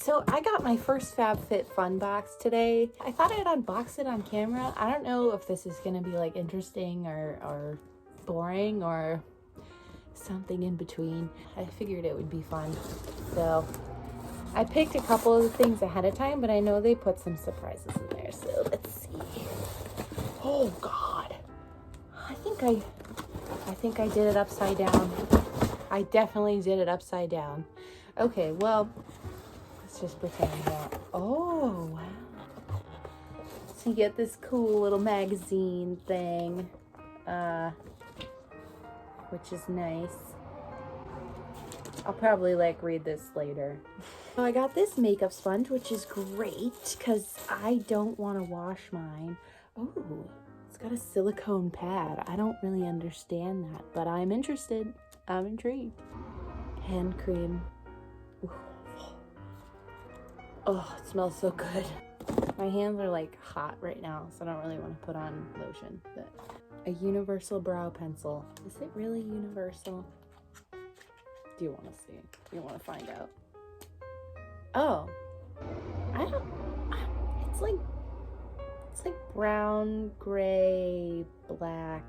So I got my first FabFitFun box today. I thought I'd unbox it on camera. I don't know if this is gonna be like interesting or boring or something in between. I figured it would be fun. So I picked a couple of the things ahead of time, but I know they put some surprises in there. So let's see. Oh God. I think I did it upside down. I definitely did it upside down. Okay, well, let's just pretend that. Oh, wow. So you get this cool little magazine thing, which is nice. I'll probably like read this later. So I got this makeup sponge, which is great because I don't want to wash mine. Oh, it's got a silicone pad. I don't really understand that, but I'm interested. I'm intrigued. Hand cream. Ooh. Oh, it smells so good. My hands are like hot right now, so I don't really want to put on lotion. But a universal brow pencil. Is it really universal? Do you want to see? Do you want to find out? Oh, I don't. It's like brown, gray, black.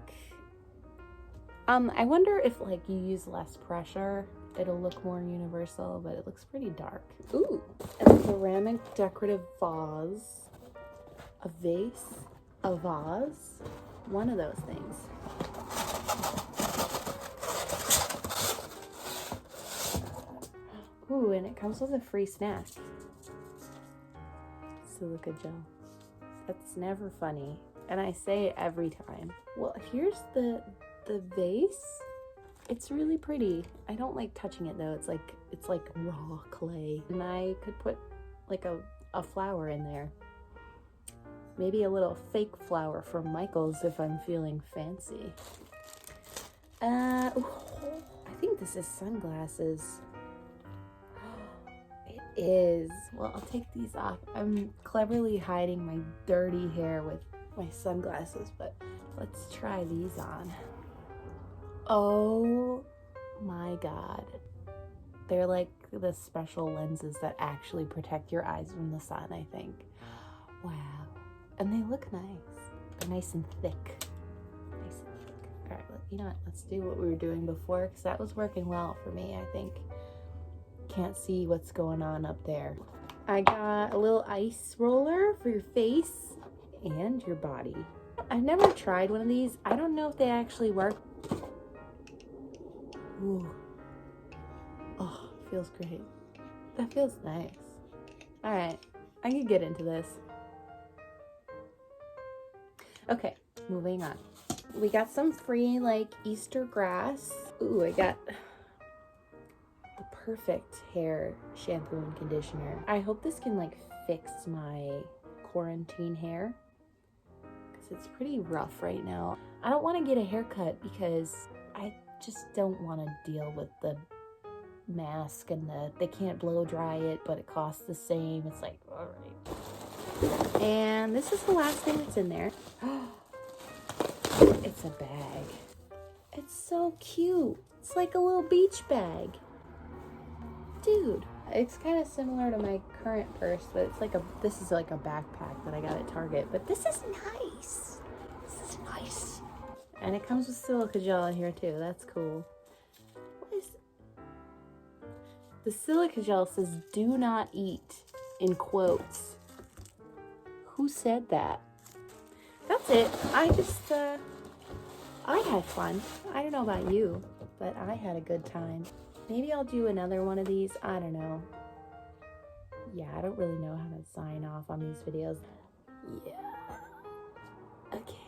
I wonder if like you use less pressure, it'll look more universal, but it looks pretty dark. Ooh, a ceramic decorative vase, a vase, a vase, one of those things. Ooh, and it comes with a free snack. Silica gel. That's never funny, and I say it every time. Well, here's the vase. It's really pretty. I don't like touching it though. It's like raw clay, and I could put like a flower in there. Maybe a little fake flower from Michael's if I'm feeling fancy. Ooh, I think this is sunglasses. It is. Well, I'll take these off. I'm cleverly hiding my dirty hair with my sunglasses, but let's try these on. Oh my God. They're like the special lenses that actually protect your eyes from the sun, I think. Wow. And they look nice. They're nice and thick. Nice and thick. All right, you know what? Let's do what we were doing before, because that was working well for me, I think. Can't see what's going on up there. I got a little ice roller for your face and your body. I've never tried one of these. I don't know if they actually work. Ooh. Oh, feels great. That feels nice. All right, I can get into this. Okay, moving on. We got some free like Easter grass. Ooh, I got the perfect hair shampoo and conditioner. I hope this can like fix my quarantine hair because it's pretty rough right now. I don't want to get a haircut because I just don't want to deal with the mask and they can't blow dry it, but it costs the same. It's like, all right. And this is the last thing that's in there. It's a bag. It's so cute. It's like a little beach bag. Dude, it's kind of similar to my current purse, but it's like this is like a backpack that I got at Target, but this is nice. This is nice. And it comes with silica gel in here too. That's cool. What is the silica gel says do not eat in quotes. Who said that? That's it. I had fun. I don't know about you, but I had a good time. Maybe I'll do another one of these. I don't know. Yeah, I don't really know how to sign off on these videos. Yeah. Okay.